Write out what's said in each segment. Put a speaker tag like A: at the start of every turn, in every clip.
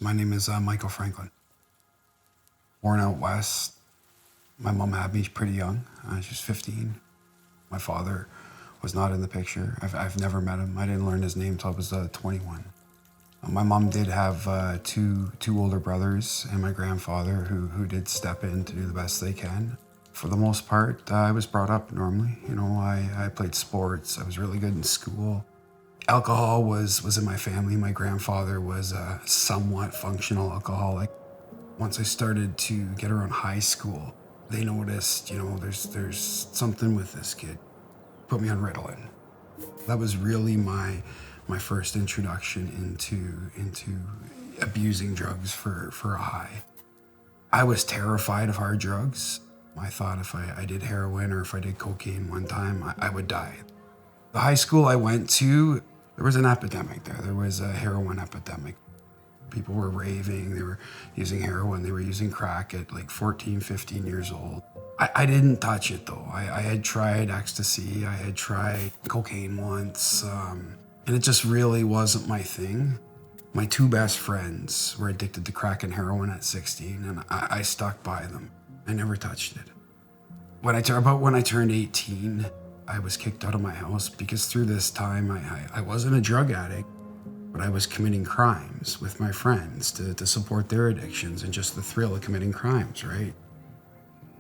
A: My name is Michael Franklin. Born out west. My mom had me pretty young. She was 15. My father was not in the picture. I've never met him. I didn't learn his name until I was 21. My mom did have two older brothers and my grandfather who did step in to do the best they can. For the most part, I was brought up normally. I played sports. I was really good in school. Alcohol was in my family. My grandfather was a somewhat functional alcoholic. Once I started to get around high school, they noticed, there's something with this kid. Put me on Ritalin. That was really my first introduction into abusing drugs for a high. I was terrified of hard drugs. I thought if I did heroin or if I did cocaine one time, I would die. The high school I went to, there was an epidemic there. There was a heroin epidemic. People were raving, they were using heroin, they were using crack at like 14, 15 years old. I didn't touch it though. I had tried ecstasy, I had tried cocaine once, and it just really wasn't my thing. My two best friends were addicted to crack and heroin at 16, and I stuck by them. I never touched it. When I turned 18, I was kicked out of my house because through this time I wasn't a drug addict, but I was committing crimes with my friends to support their addictions and just the thrill of committing crimes, right?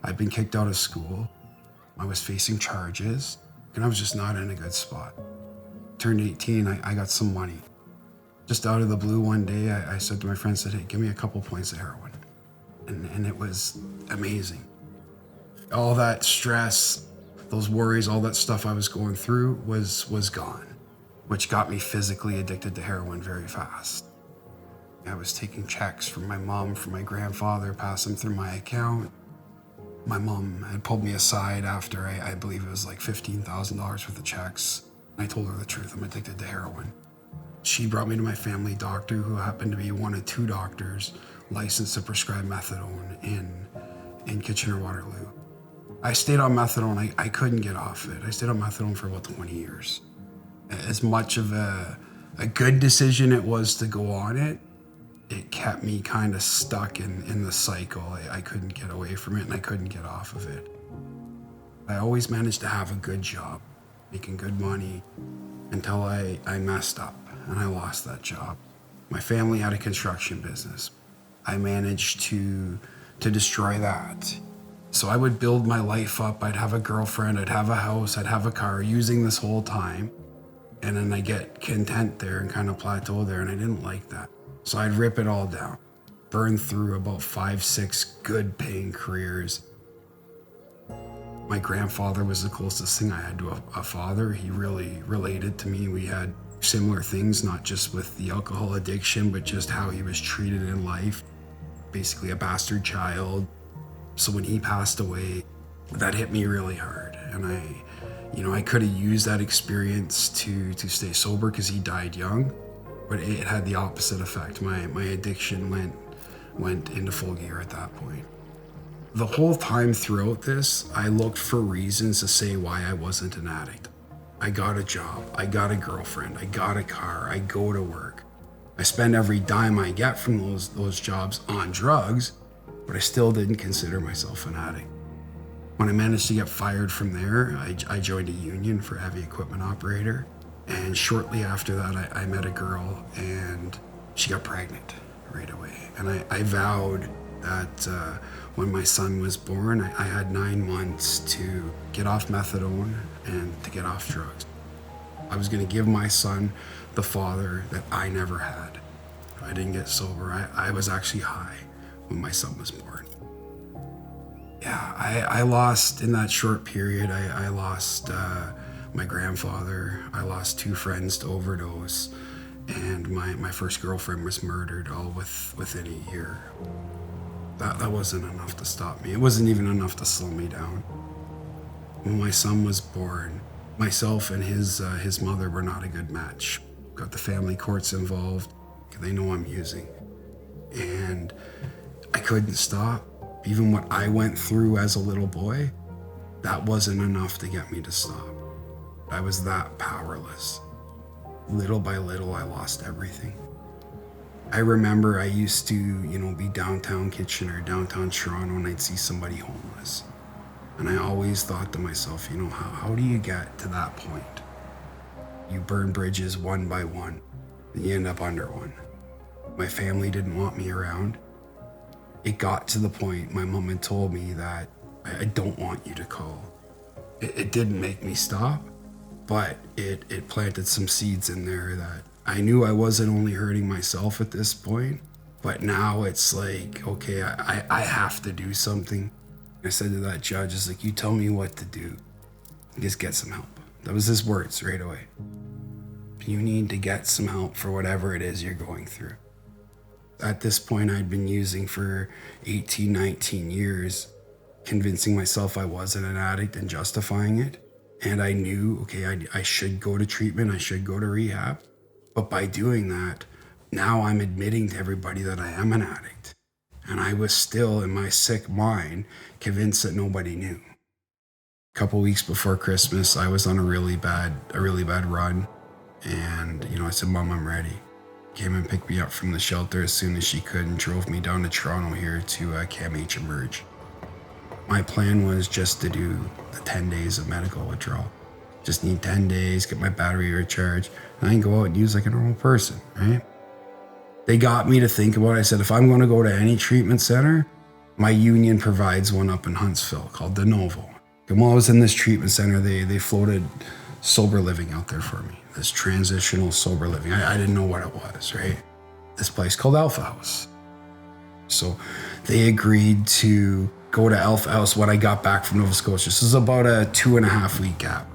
A: I'd been kicked out of school. I was facing charges, and I was just not in a good spot. Turned 18, I got some money. Just out of the blue one day, I said to my friends, hey, give me a couple points of heroin. And it was amazing. All that stress, those worries, all that stuff I was going through was gone, which got me physically addicted to heroin very fast. I was taking checks from my mom, from my grandfather, passing through my account. My mom had pulled me aside after I believe it was like $15,000 worth of checks. I told her the truth, I'm addicted to heroin. She brought me to my family doctor, who happened to be one of two doctors licensed to prescribe methadone in Kitchener-Waterloo. I stayed on methadone, I couldn't get off it. I stayed on methadone for about 20 years. As much of a good decision it was to go on it, it kept me kind of stuck in the cycle. I couldn't get away from it and I couldn't get off of it. I always managed to have a good job, making good money, until I messed up and I lost that job. My family had a construction business. I managed to destroy that. So I would build my life up. I'd have a girlfriend, I'd have a house, I'd have a car, using this whole time. And then I get content there and kind of plateau there, and I didn't like that. So I'd rip it all down, burn through about 5, 6 good paying careers. My grandfather was the closest thing I had to a father. He really related to me. We had similar things, not just with the alcohol addiction, but just how he was treated in life. Basically a bastard child. So when he passed away, that hit me really hard. And I could have used that experience to stay sober because he died young, but it had the opposite effect. My addiction went into full gear at that point. The whole time throughout this, I looked for reasons to say why I wasn't an addict. I got a job, I got a girlfriend, I got a car, I go to work. I spend every dime I get from those jobs on drugs, but I still didn't consider myself an addict. When I managed to get fired from there, I joined a union for heavy equipment operator. And shortly after that, I met a girl and she got pregnant right away. And I vowed that when my son was born, I had 9 months to get off methadone and to get off drugs. I was gonna give my son the father that I never had. I didn't get sober. I was actually high when my son was born. Yeah, I lost, in that short period, I lost my grandfather. I lost 2 friends to overdose, and my first girlfriend was murdered all within a year. That wasn't enough to stop me. It wasn't even enough to slow me down. When my son was born, myself and his mother were not a good match. Got the family courts involved. They know I'm using. And I couldn't stop. Even what I went through as a little boy, that wasn't enough to get me to stop. I was that powerless. Little by little, I lost everything. I remember I used to, be downtown Kitchener, downtown Toronto, and I'd see somebody homeless. And I always thought to myself, how do you get to that point? You burn bridges one by one, and you end up under one. My family didn't want me around. It got to the point my mom had told me that I don't want you to call. It didn't make me stop, but it planted some seeds in there that I knew I wasn't only hurting myself at this point, but now it's like, okay, I have to do something. I said to that judge, it's like, you tell me what to do. Just get some help. That was his words right away. You need to get some help for whatever it is you're going through. At this point, I'd been using for 18, 19 years, convincing myself I wasn't an addict and justifying it. And I knew, okay, I should go to treatment, I should go to rehab. But by doing that, now I'm admitting to everybody that I am an addict. And I was still, in my sick mind, convinced that nobody knew. A couple weeks before Christmas, I was on a really bad run. And, I said, Mom, I'm ready. Came and picked me up from the shelter as soon as she could and drove me down to Toronto here to CAMH Emerge. My plan was just to do the 10 days of medical withdrawal. Just need 10 days, get my battery recharged, and I can go out and use like a normal person, right? They got me to think about it. I said, if I'm going to go to any treatment center, my union provides one up in Huntsville called De Novo. And while I was in this treatment center, they floated sober living out there for me. This transitional sober living. I didn't know what it was, right? This place called Alpha House. So they agreed to go to Alpha House when I got back from Nova Scotia. This is about a 2.5 week gap.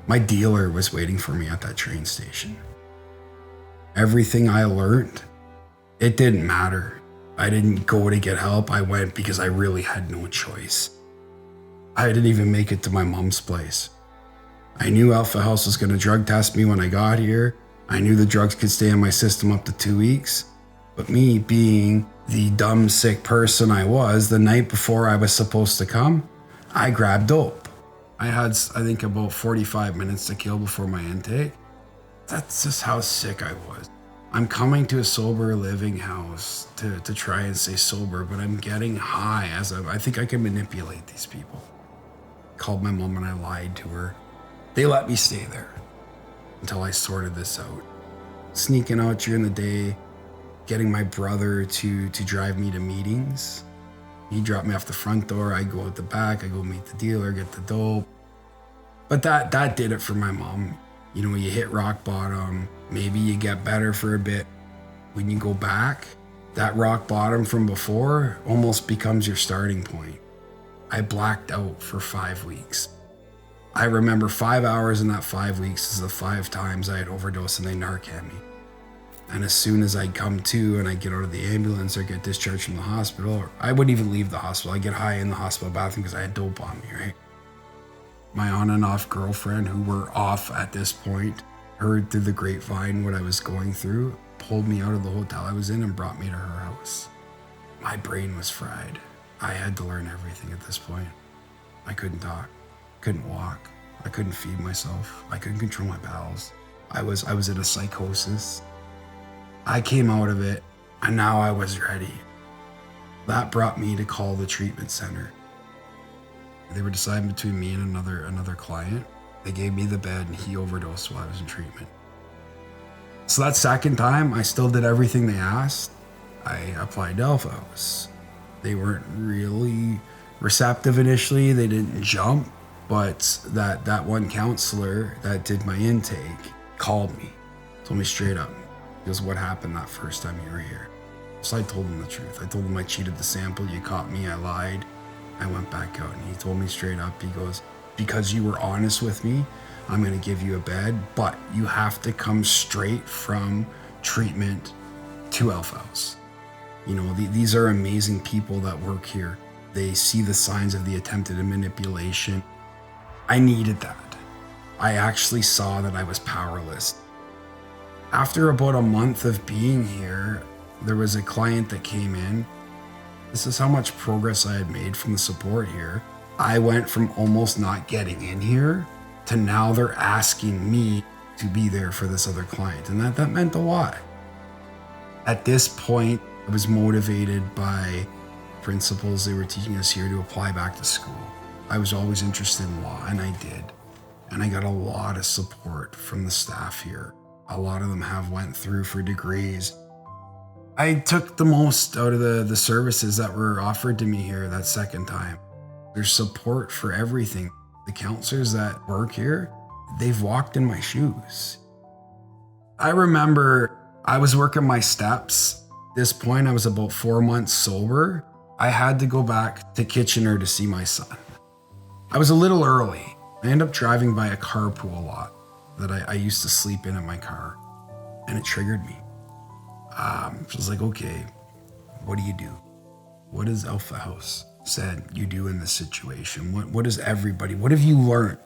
A: My dealer was waiting for me at that train station. Everything I learned, it didn't matter. I didn't go to get help. I went because I really had no choice. I didn't even make it to my mom's place. I knew Alpha House was going to drug test me when I got here. I knew the drugs could stay in my system up to 2 weeks. But me being the dumb, sick person I was, the night before I was supposed to come, I grabbed dope. I had, I think, about 45 minutes to kill before my intake. That's just how sick I was. I'm coming to a sober living house to try and stay sober, but I'm getting high as I think I can manipulate these people. Called my mom and I lied to her. They let me stay there until I sorted this out. Sneaking out during the day, getting my brother to drive me to meetings. He dropped me off the front door, I go out the back, I go meet the dealer, get the dope. But that did it for my mom. You hit rock bottom, maybe you get better for a bit. When you go back, that rock bottom from before almost becomes your starting point. I blacked out for 5 weeks. I remember 5 hours in that 5 weeks is the 5 times I had overdosed and they Narcan me. And as soon as I come to and I get out of the ambulance or get discharged from the hospital, or I wouldn't even leave the hospital. I get high in the hospital bathroom because I had dope on me, right? My on and off girlfriend, who were off at this point, heard through the grapevine what I was going through, pulled me out of the hotel I was in and brought me to her house. My brain was fried. I had to learn everything at this point. I couldn't talk, couldn't walk, I couldn't feed myself, I couldn't control my bowels. I was in a psychosis. I came out of it, and now I was ready. That brought me to call the treatment center. They were deciding between me and another client. They gave me the bed, and he overdosed while I was in treatment. So that second time, I still did everything they asked. I applied to Alpha House. They weren't really receptive initially. They didn't jump, but that one counselor that did my intake called me, told me straight up. He goes, what happened that first time you were here? So I told him the truth. I told him I cheated the sample. You caught me. I lied. I went back out, and he told me straight up. He goes, because you were honest with me, I'm going to give you a bed, but you have to come straight from treatment to Alpha House. These are amazing people that work here. They see the signs of the attempted manipulation. I needed that. I actually saw that I was powerless. After about a month of being here, there was a client that came in. This is how much progress I had made from the support here. I went from almost not getting in here to now they're asking me to be there for this other client. And that meant a lot. At this point, I was motivated by principles they were teaching us here to apply back to school. I was always interested in law, and I did. And I got a lot of support from the staff here. A lot of them have went through for degrees. I took the most out of the services that were offered to me here that second time. There's support for everything. The counselors that work here, they've walked in my shoes. I remember I was working my steps. At this point, I was about 4 months sober. I had to go back to Kitchener to see my son. I was a little early. I ended up driving by a carpool lot that I used to sleep in my car, and it triggered me. I was like, okay, what do you do? What does Alpha House said you do in this situation? What does everybody, what have you learned?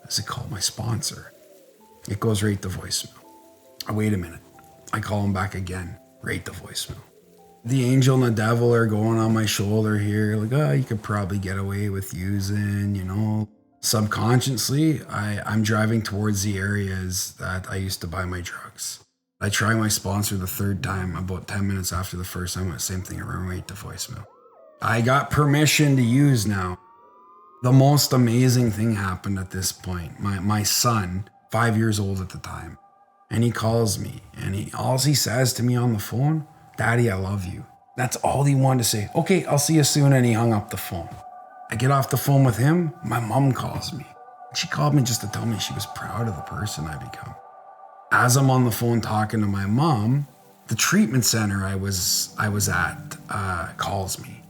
A: I said, call my sponsor. It goes right to voicemail. I wait a minute. I call him back again, right to voicemail. The angel and the devil are going on my shoulder here, like, oh, you could probably get away with using, you know. Subconsciously, I'm driving towards the areas that I used to buy my drugs. I try my sponsor the third time, about 10 minutes after the first time, same thing, I ran right to voicemail. I got permission to use now. The most amazing thing happened at this point. My son, 5 years old at the time, and he calls me, and all he says to me on the phone, Daddy, I love you. That's all he wanted to say. Okay, I'll see you soon, and he hung up the phone. I get off the phone with him, my mom calls me. She called me just to tell me she was proud of the person I become. As I'm on the phone talking to my mom, the treatment center I was at calls me.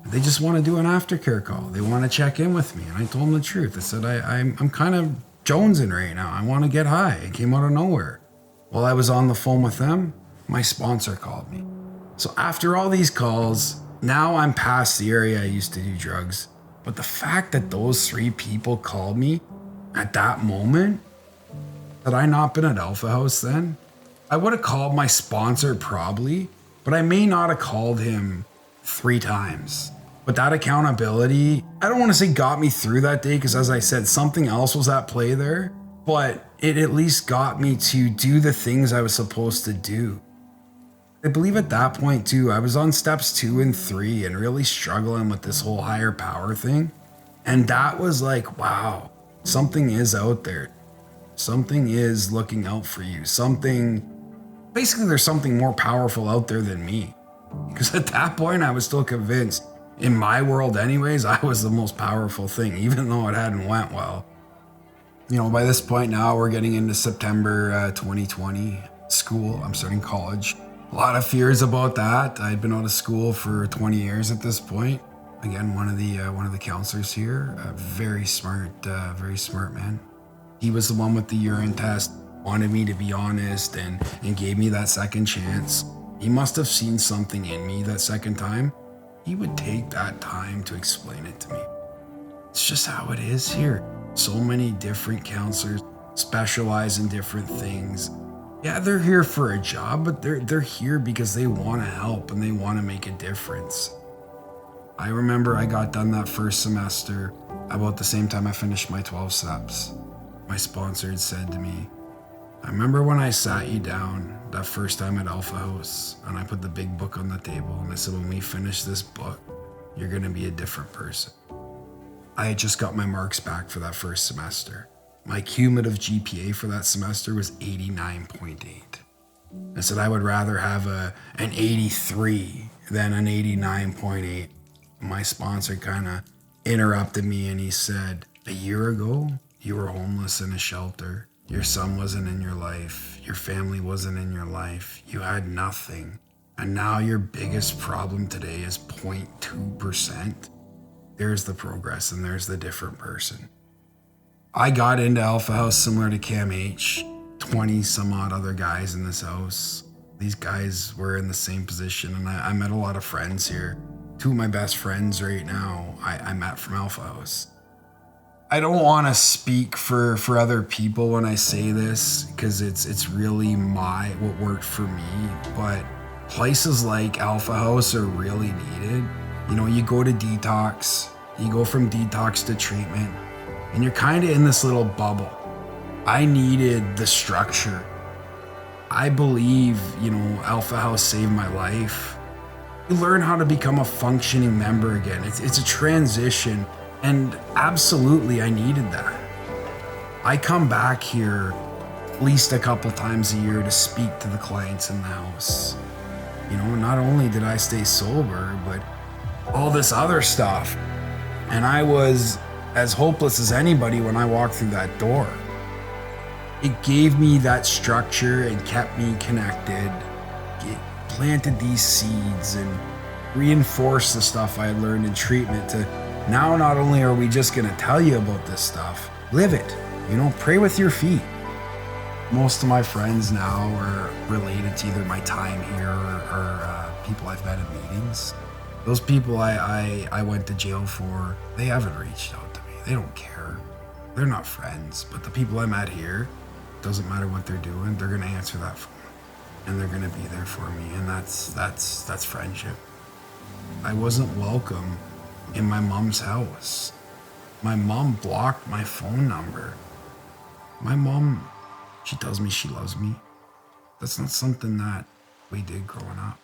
A: They just want to do an aftercare call. They want to check in with me. And I told them the truth. I said, I'm kind of jonesing right now. I want to get high. It came out of nowhere. While I was on the phone with them, my sponsor called me. So after all these calls, now I'm past the area I used to do drugs. But the fact that those 3 people called me at that moment, had I not been at Alpha House then, I would have called my sponsor probably, but I may not have called him 3 times. But that accountability, I don't want to say got me through that day, because as I said, something else was at play there, but it at least got me to do the things I was supposed to do. I believe at that point too, I was on steps 2 and 3 and really struggling with this whole higher power thing. And that was like, wow, something is out there. Something is looking out for you. Basically there's something more powerful out there than me. Because at that point I was still convinced, in my world anyways, I was the most powerful thing, even though it hadn't went well. You know, by this point now, we're getting into September 2020, school. I'm starting college. A lot of fears about that. I'd been out of school for 20 years at this point. Again, one of the counselors here, a very smart man. He was the one with the urine test, wanted me to be honest and gave me that second chance. He must have seen something in me that second time. He would take that time to explain it to me. It's just how it is here. So many different counselors specialize in different things. Yeah, they're here for a job, but they're here because they want to help and they want to make a difference. I remember I got done that first semester about the same time I finished my 12 steps. My sponsor had said to me, I remember when I sat you down that first time at Alpha House and I put the big book on the table and I said, when we finish this book, you're going to be a different person. I had just got my marks back for that first semester. My cumulative GPA for that semester was 89.8. I said I would rather have an 83 than an 89.8. My sponsor kind of interrupted me and he said, a year ago, you were homeless in a shelter. Your son wasn't in your life. Your family wasn't in your life. You had nothing. And now your biggest problem today is 0.2%. There's the progress and there's the different person. I got into Alpha House similar to Cam H, 20 some odd other guys in this house. These guys were in the same position and I met a lot of friends here. 2 of my best friends right now I met from Alpha House. I don't want to speak for other people when I say this because it's really what worked for me, but places like Alpha House are really needed. You know, you go to detox, you go from detox to treatment, and you're kind of in this little bubble. I needed the structure. I believe, Alpha House saved my life. You learn how to become a functioning member again. It's a transition, and absolutely I needed that. I come back here at least a couple times a year to speak to the clients in the house. Not only did I stay sober, but all this other stuff. And I was as hopeless as anybody when I walked through that door. It gave me that structure and kept me connected. It planted these seeds and reinforced the stuff I had learned in treatment to now not only are we just going to tell you about this stuff, live it. Pray with your feet. Most of my friends now are related to either my time here or people I've met in meetings. Those people I went to jail for, they haven't reached out to me. They don't care. They're not friends. But the people I met here, doesn't matter what they're doing, they're going to answer that phone. And they're going to be there for me. And that's friendship. I wasn't welcome in my mom's house. My mom blocked my phone number. My mom, she tells me she loves me. That's not something that we did growing up.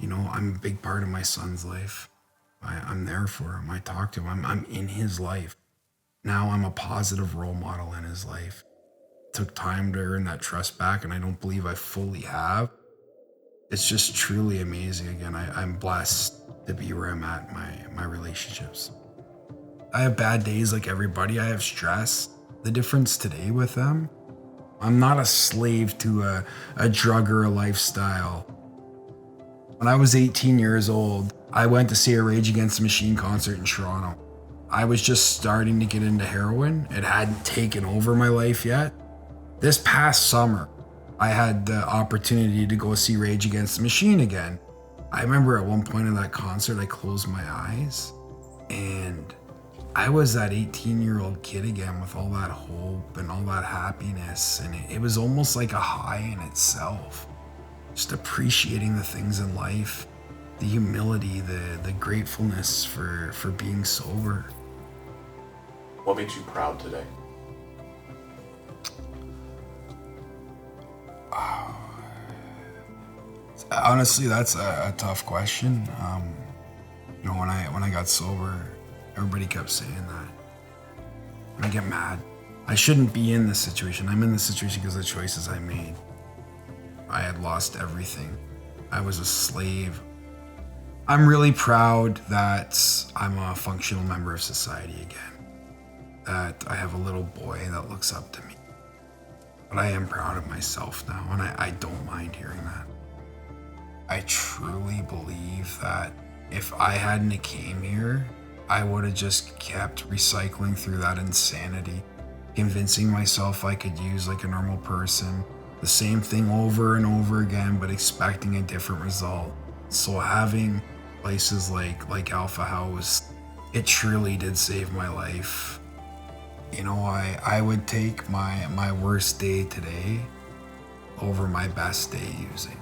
A: I'm a big part of my son's life. I'm there for him. I talk to him. I'm in his life. Now I'm a positive role model in his life. It took time to earn that trust back, and I don't believe I fully have. It's just truly amazing. Again, I'm blessed to be where I'm at in my relationships. I have bad days like everybody. I have stress. The difference today with them, I'm not a slave to a drug or a lifestyle. When I was 18 years old, I went to see a Rage Against the Machine concert in Toronto. I was just starting to get into heroin. It hadn't taken over my life yet. This past summer, I had the opportunity to go see Rage Against the Machine again. I remember at one point in that concert, I closed my eyes and I was that 18-year-old kid again with all that hope and all that happiness. And it was almost like a high in itself. Just appreciating the things in life, the humility, the gratefulness for being sober.
B: What makes you proud today?
A: Honestly, that's a tough question. When I got sober, everybody kept saying that. And I get mad. I shouldn't be in this situation. I'm in this situation because of the choices I made. I had lost everything. I was a slave. I'm really proud that I'm a functional member of society again. That I have a little boy that looks up to me. But I am proud of myself now, and I don't mind hearing that. I truly believe that if I hadn't came here, I would have just kept recycling through that insanity, convincing myself I could use like a normal person, the same thing over and over again, but expecting a different result. So having places like Alpha House, it truly did save my life. I would take my worst day today over my best day using.